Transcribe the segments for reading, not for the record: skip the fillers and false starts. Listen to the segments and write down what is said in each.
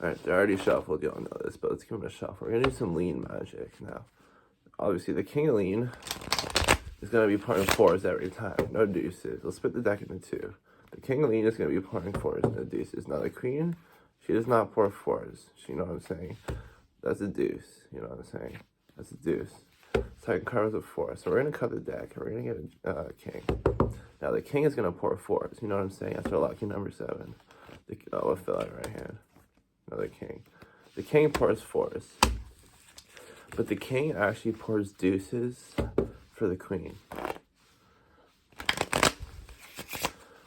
Alright, they're already shuffled, y'all know this, but let's give them a shuffle. We're gonna do some lean magic now. Obviously, the king of lean is gonna be pouring fours every time, no deuces. We'll split the deck into two. The king of lean is gonna be pouring fours, no deuces. Now the queen, she does not pour fours. You know what I'm saying? That's a deuce. You know what I'm saying? That's a deuce. Second card was a four. So we're gonna cut the deck, and we're gonna get a king. Now the king is gonna pour fours. You know what I'm saying? That's our lucky number 7. We'll fill out right hand. Another king. The king pours fours, but the king actually pours deuces for the queen.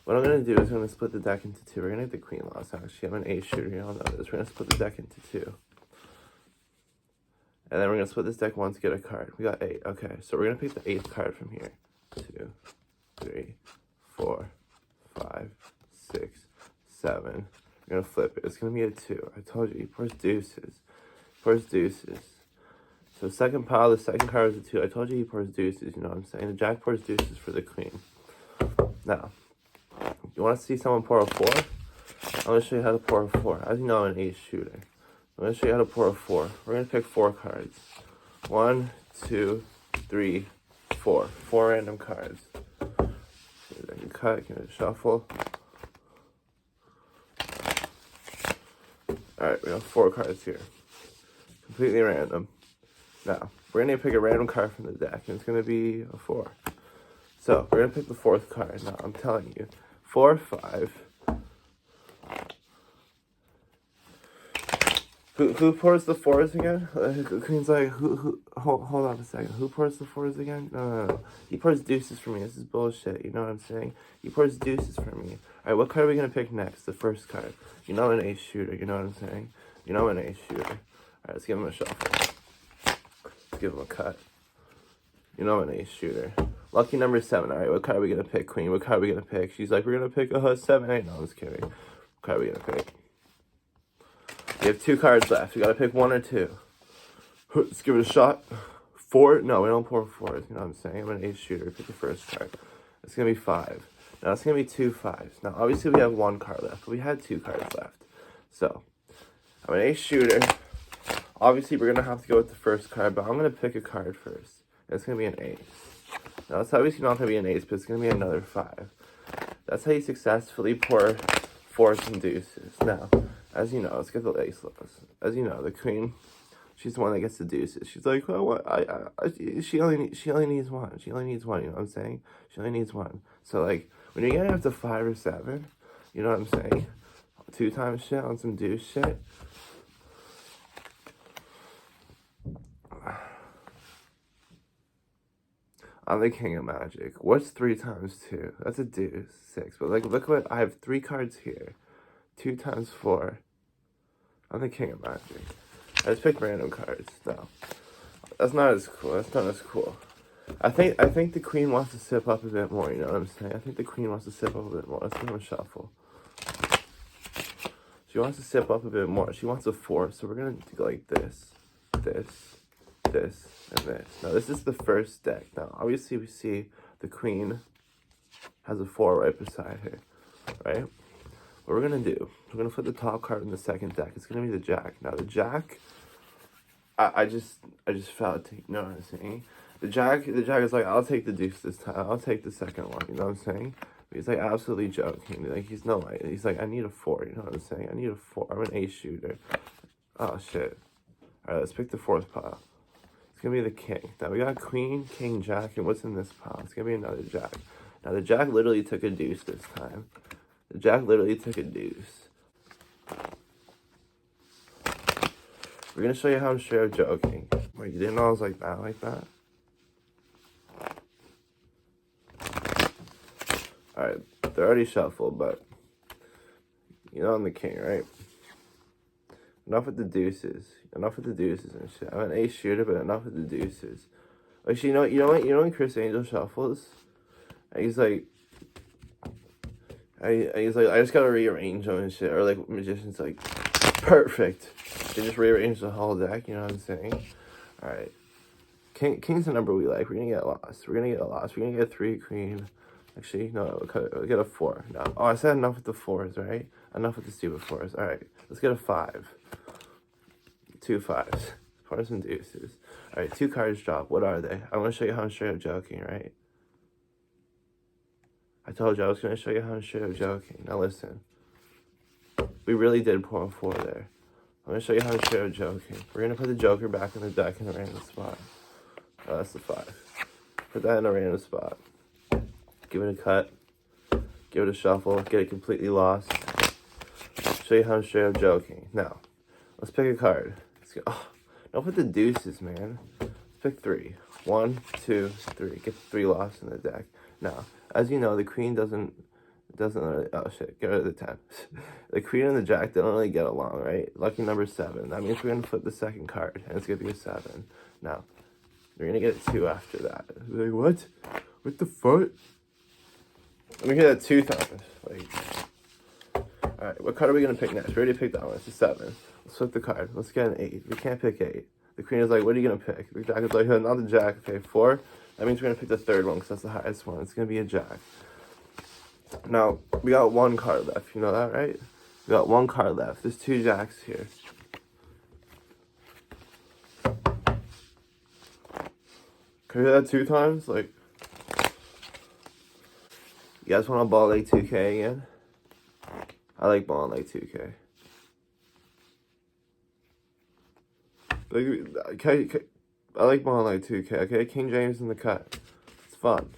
What I'm gonna do is I'm gonna split the deck into two. We're gonna get the queen lost. Actually, I'm an 8 shooter. You all know this. We're gonna split the deck into two, and then we're gonna split this deck once to get a card. We got 8. Okay, so we're gonna pick the 8th card from here. 2, 3, 4, 5, 6, 7. We're gonna flip it. It's gonna be a 2. I told you, he pours deuces. Pours deuces. So second pile, the second card is a 2. I told you he pours deuces, you know what I'm saying? The jack pours deuces for the queen. Now, you wanna see someone pour a 4? I'm gonna show you how to pour a 4. As you know, I'm an 8 shooter. I'm gonna show you how to pour a 4. We're gonna pick 4 cards. 1, 2, 3, 4. 4 random cards. Then you cut, give it a shuffle. Alright, we have 4 cards here. Completely random. Now, we're going to pick a random card from the deck, and it's going to be a 4. So, we're going to pick the 4th card. Now, I'm telling you, 4, 5. Who pours the 4s again? The queen's like, hold on a second. Who pours the 4s again? No. He pours deuces for me. This is bullshit. You know what I'm saying? He pours deuces for me. Alright, what card are we going to pick next? The first card. You know I'm an 8 shooter. You know what I'm saying? You know I'm an 8 shooter. Alright, let's give him a shuffle. Let's give him a cut. You know I'm an 8 shooter. Lucky number 7. Alright, what card are we going to pick, queen? What card are we going to pick? She's like, we're going to pick a 7, 8. No, I'm just kidding. What card are we going to pick? We have 2 cards left. We gotta pick 1 or 2. Let's give it a shot. 4? No, we don't pour 4s. You know what I'm saying? I'm an 8 shooter. Pick the first card. It's gonna be 5. Now it's gonna be 2 5s. Now obviously we have 1 card left, but we had 2 cards left. So I'm an 8 shooter. Obviously we're gonna have to go with the first card, but I'm gonna pick a card first. It's gonna be an ace. Now it's obviously not gonna be an ace, but it's gonna be another 5. That's how you successfully pour 4s and deuces. Now, as you know, let's get the ace lows. As you know, the queen, she's the one that gets the deuces. She's like, well, what? She only needs 1. She only needs 1. You know what I'm saying? She only needs 1. So like, when you're getting up to 5 or 7, you know what I'm saying? 2 times shit on some deuce shit. I'm the king of magic. What's 3 times 2? That's a deuce. 6. But like, look what I have 3 cards here. 2 times 4. I'm the king of magic. I just picked random cards, though. That's not as cool. That's not as cool. I think the queen wants to sip up a bit more, you know what I'm saying? I think the queen wants to sip up a bit more. Let's give him a shuffle. She wants to sip up a bit more. She wants a 4, so we're gonna do like this, this, this, and this. Now, this is the first deck. Now, obviously, we see the queen has a 4 right beside her, right? What we're gonna do, we're gonna put the top card in the second deck. It's gonna be the jack. Now the jack, I just felt, you know what I'm saying? The jack is like, I'll take the deuce this time. I'll take the second one. You know what I'm saying? But he's like absolutely joking. Like he's like, I need a 4. You know what I'm saying? I need a 4. I'm an 8 shooter. Oh shit. All right, let's pick the 4th pile. It's gonna be the king. Now we got queen, king, jack, and what's in this pile? It's gonna be another jack. Now the jack literally took a deuce this time. The jack literally took a deuce. We're gonna show you how I'm straight up joking. Wait, you didn't know I was like that, Alright, they're already shuffled, but you know I'm the king, right? Enough with the deuces. Enough with the deuces and shit. I'm an 8 shooter, but enough with the deuces. Actually, you know when Chris Angel shuffles? And he's like, I just gotta rearrange them and shit. Or like magician's like, perfect. They just rearrange the whole deck, you know what I'm saying? Alright. King's the number we like. We're gonna get lost. We're gonna get a 3 queen. Actually, no, we'll get a 4. No. Oh, I said enough with the 4s, right? Enough with the stupid 4s. Alright, let's get a 5. 2 5s. Fours and deuces. Alright, 2 cards drop. What are they? I want to show you how I'm straight up joking, right? I told you I was going to show you how I'm straight up joking. Now listen. We really did pull a 4 there. I'm going to show you how I'm straight up joking. We're going to put the joker back in the deck in a random spot. Oh, that's the 5. Put that in a random spot. Give it a cut. Give it a shuffle. Get it completely lost. Show you how I'm straight up joking. Now, let's pick a card. Let's go. Oh, don't put the deuces, man. Let's pick 3. 1, 2, 3. Get the 3 lost in the deck. Now, as you know, the queen doesn't really, oh shit, get rid of the 10. The queen and the jack don't really get along, right? Lucky number 7. That means we're going to flip the second card, and it's going to be a 7. Now, you're going to get a 2 after that. Like, what? What the fuck? Let me hear that 2 times. Like, alright, what card are we going to pick next? We already picked that one. It's a 7. Let's flip the card. Let's get an 8. We can't pick 8. The queen is like, what are you going to pick? The jack is like, not the jack. Okay, 4. That means we're going to pick the third one because that's the highest one. It's going to be a jack. Now, we got 1 card left. You know that, right? We got 1 card left. There's 2 jacks here. Can you hear that 2 times? Like, you guys want to ball like 2K again? I like balling like 2K. Like, okay, I like balling like 2K, okay? King James in the cut. It's fun.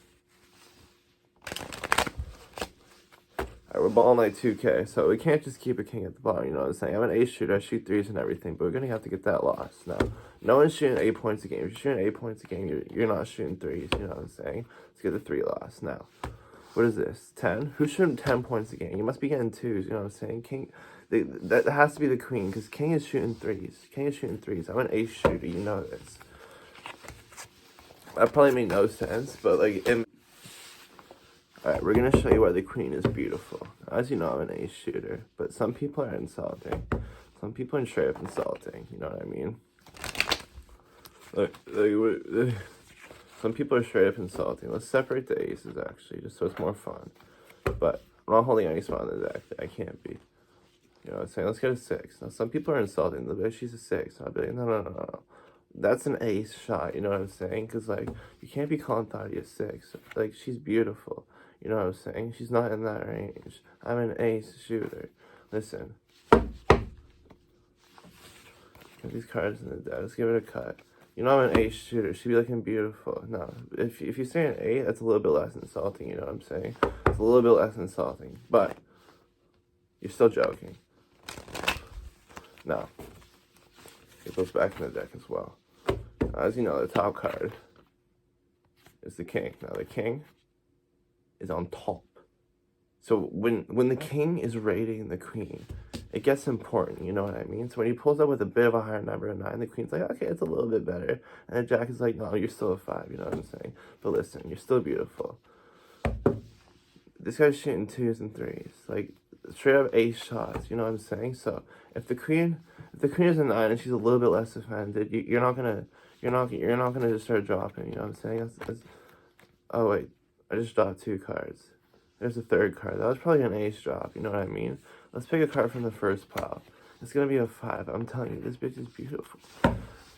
Alright, we're balling like 2K, so we can't just keep a king at the bottom, you know what I'm saying? I'm an ace shooter, I shoot 3s and everything, but we're going to have to get that lost. Now, no one's shooting 8 points a game. If you're shooting 8 points a game, you're not shooting 3s, you know what I'm saying? Let's get the 3 lost. Now, what is this? 10? Who's shooting 10 points a game? You must be getting 2s, you know what I'm saying? King, that has to be the queen, because king is shooting 3s. King is shooting 3s. I'm an ace shooter, you know this. That probably made no sense, but like, alright, we're gonna show you why the queen is beautiful. As you know, I'm an ace shooter, but some people are insulting. Some people are straight up insulting, you know what I mean? Some people are straight up insulting. Let's separate the aces, actually, just so it's more fun. But I'm not holding any spot on the deck. I can't be. You know what I'm saying? Let's get a 6. Now, some people are insulting. They'll be like, she's a 6. I'll be like, no. That's an ace shot, you know what I'm saying? Because, like, you can't be calling Thadia a 6. Like, she's beautiful. You know what I'm saying? She's not in that range. I'm an ace shooter. Listen. Get these cards in the deck. Let's give it a cut. You know I'm an ace shooter. She'd be looking beautiful. No, if you say an 8, that's a little bit less insulting, you know what I'm saying? It's a little bit less insulting. But, you're still joking. Now, get those back in the deck as well. As you know, the top card is the king. Now, the king is on top. So when the king is raiding the queen, it gets important, you know what I mean? So when he pulls up with a bit of a higher number of 9, the queen's like, okay, it's a little bit better. And the jack is like, no, you're still a 5, you know what I'm saying? But listen, you're still beautiful. This guy's shooting 2s and 3s. Like, straight up ace shots, you know what I'm saying? So if the queen is a 9 and she's a little bit less offended, you're not gonna just start dropping, you know what I'm saying? Oh wait, I just dropped 2 cards. There's a 3rd card. That was probably an ace drop, you know what I mean? Let's pick a card from the first pile. It's gonna be a 5. I'm telling you, this bitch is beautiful.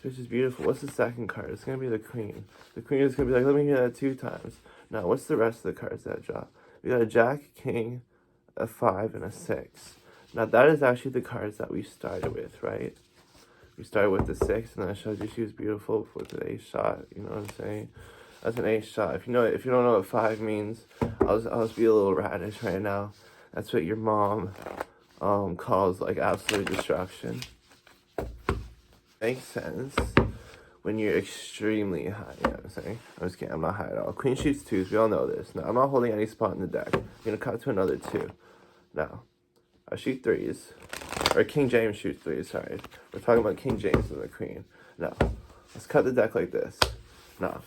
This bitch is beautiful. What's the second card? It's gonna be the queen. The queen is gonna be like, let me hear that 2 times. Now, what's the rest of the cards that drop? We got a jack, king, a 5, and a 6. Now, that is actually the cards that we started with, right? We started with the 6, and then I showed you she was beautiful with the ace shot, you know what I'm saying? That's an ace shot. If you don't know what 5 means, I'll just be a little radish right now. That's what your mom calls like absolute destruction. Makes sense when you're extremely high, you know what I'm saying? I'm just kidding, I'm not high at all. Queen shoots 2s, we all know this. Now, I'm not holding any spot in the deck. I'm gonna cut to another 2. Now, I shoot 3s. Or King James shoots 3s, sorry. We're talking about King James and the queen. Now, let's cut the deck like this. Now,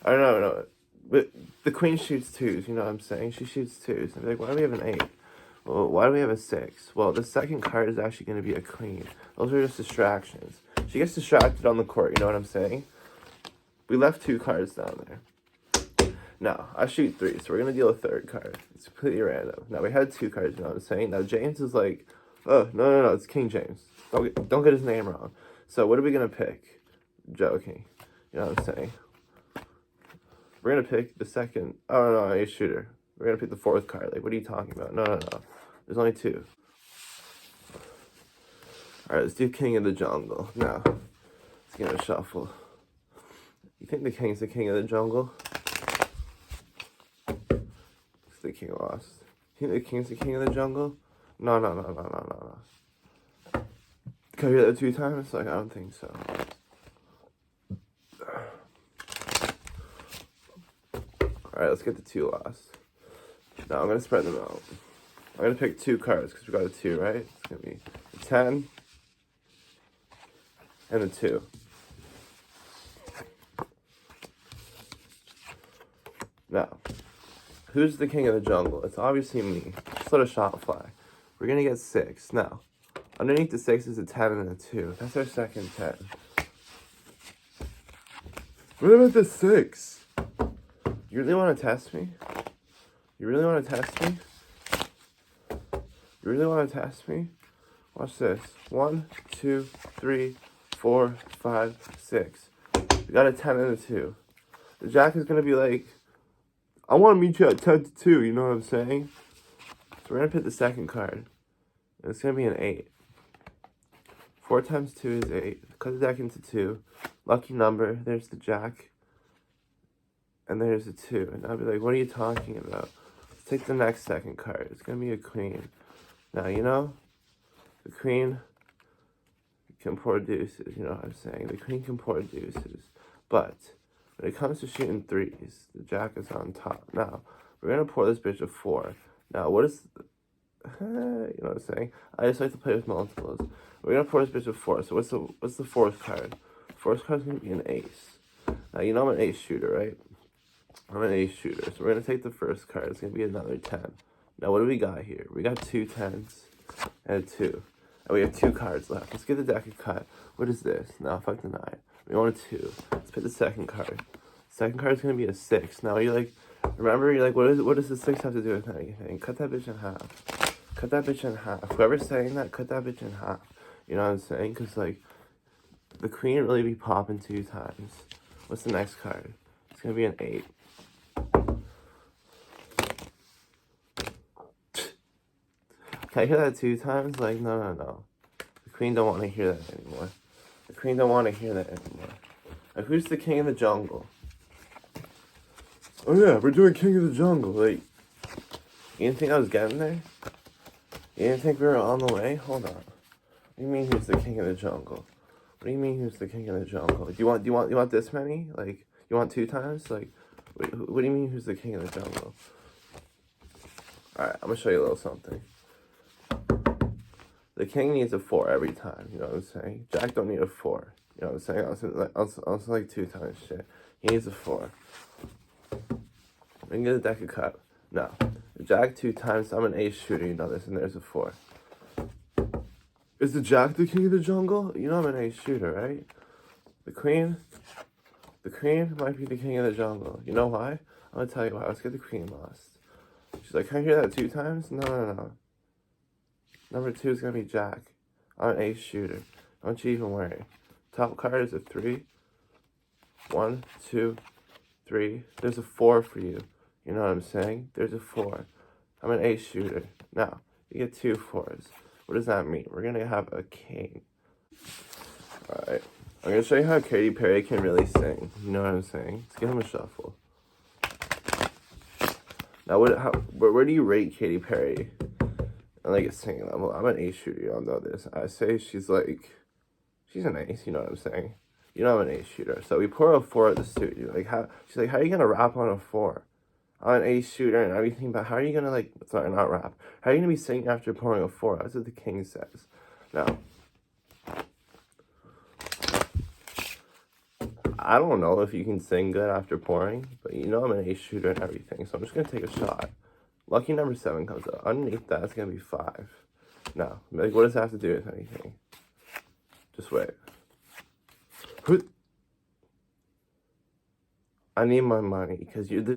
I don't know. But the queen shoots 2s, you know what I'm saying? She shoots 2s. And they're like, why do we have an 8? Well, why do we have a 6? Well, the second card is actually going to be a queen. Those are just distractions. She gets distracted on the court, you know what I'm saying? We left 2 cards down there. Now, I shoot 3, so we're going to deal a 3rd card. It's completely random. Now, we had 2 cards, you know what I'm saying? Now, James is like, oh, no, it's King James. Don't get his name wrong. So what are we gonna pick? Joking. You know what I'm saying? We're gonna pick the second. Oh no, ace shooter. We're gonna pick the fourth card. Like, what are you talking about? No. There's only two. All right, let's do King of the Jungle. Now, let's get a shuffle. You think the king's the king of the jungle? It's the king lost. You think the king's the king of the jungle? No. Can I hear that 2 times? Like, I don't think so. Alright, let's get the 2 lost. Now I'm gonna spread them out. I'm gonna pick 2 cards because we got a 2, right? It's gonna be a 10 and a 2. Now, who's the king of the jungle? It's obviously me. Just let a shot fly. We're gonna get 6. Now, underneath the 6 is a 10 and a 2. That's our second 10. What about the 6? You really want to test me? You really want to test me? You really want to test me? Watch this. 1, 2, 3, 4, 5, 6. We got a 10 and a 2. The jack is going to be like, I want to meet you at 10 to 2, you know what I'm saying? So we're going to pick the second card. And it's going to be an 8. 4 times 2 is 8. Cut the deck into 2. Lucky number. There's the jack. And there's a 2. And I'll be like, what are you talking about? Let's take the next second card. It's going to be a queen. Now, you know, the queen can pour deuces. You know what I'm saying? The queen can pour deuces. But when it comes to shooting 3s, the jack is on top. Now, we're going to pour this bitch a 4. Now, what is... you know what I'm saying? I just like to play with multiples. We're going to pour this bitch a 4. So what's the fourth card? The fourth card is going to be an ace. Now, you know I'm an ace shooter, right? I'm an ace shooter. So we're going to take the first card. It's going to be another 10. Now, what do we got here? We got 2 10s and a 2. And we have 2 cards left. Let's get the deck a cut. What is this? Now, fuck the 9. We want a 2. Let's pick the second card. Second card is going to be a 6. Now, you're like, remember, you're like, what does the 6 have to do with anything? Cut that bitch in half. Cut that bitch in half. Whoever's saying that, cut that bitch in half. You know what I'm saying? Because, like, the queen really be popping 2 times. What's the next card? It's going to be an 8. Can I hear that 2 times? Like, no. The queen don't want to hear that anymore. The queen don't want to hear that anymore. Like, who's the king of the jungle? Oh yeah, we're doing king of the jungle. Like, you didn't think I was getting there? You didn't think we were on the way? Hold on. What do you mean who's the king of the jungle? What do you mean who's the king of the jungle? Do you want this many? Like, you want 2 times? Like, wait, what do you mean who's the king of the jungle? Alright, I'm gonna show you a little something. The king needs a 4 every time, you know what I'm saying? Jack don't need a 4, you know what I'm saying? Also like 2 times shit. He needs a 4. We can get a deck of cut. No. Jack 2 times, I'm an ace shooter, you know this, and there's a 4. Is the jack the king of the jungle? You know I'm an ace shooter, right? The queen might be the king of the jungle. You know why? I'm gonna tell you why. Let's get the queen lost. She's like, can I hear that 2 times? No. Number 2 is gonna be jack. I'm an ace shooter. Don't you even worry. Top card is a 3. 1, 2, 3. There's a 4 for you. You know what I'm saying? There's a 4. I'm an ace shooter. Now, you get 2 4s. What does that mean? We're gonna have a king. Alright. I'm gonna show you how Katy Perry can really sing. You know what I'm saying? Let's give him a shuffle. Now, where do you rate Katy Perry? I like a singing level. I'm an ace shooter, you don't know this. I say she's an ace, you know what I'm saying? You know I'm an ace shooter. So we pour a 4 at the studio. She's like, how are you gonna rap on a 4? I'm an ace shooter and everything, but how are you gonna not rap? How are you gonna be singing after pouring a 4? That's what the king says. Now, I don't know if you can sing good after pouring, but you know I'm an ace shooter and everything, so I'm just gonna take a shot. Lucky number 7 comes up. Underneath that, it's gonna be 5. Now, like, what does that have to do with anything? Just wait. I need my money, because you're the